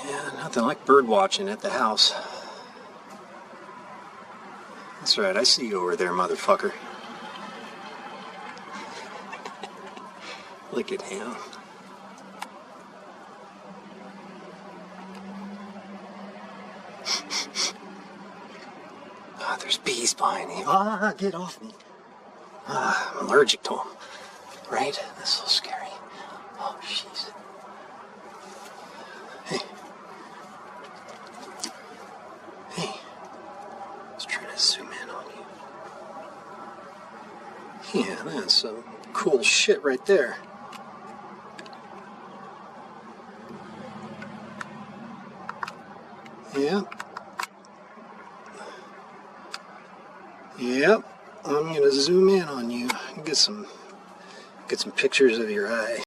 Yeah, nothing like bird watching at the house. That's right, I see you over there, motherfucker. Look at him. Oh, there's bees behind me. Ah, get off me. Ah, I'm allergic to them. Right? That's so scary. Oh, jeez. Hey. Hey. Let's try to zoom in on you. Yeah, that's some cool shit right there. Yep. Yep. I'm gonna zoom in on you and get some pictures of your eye.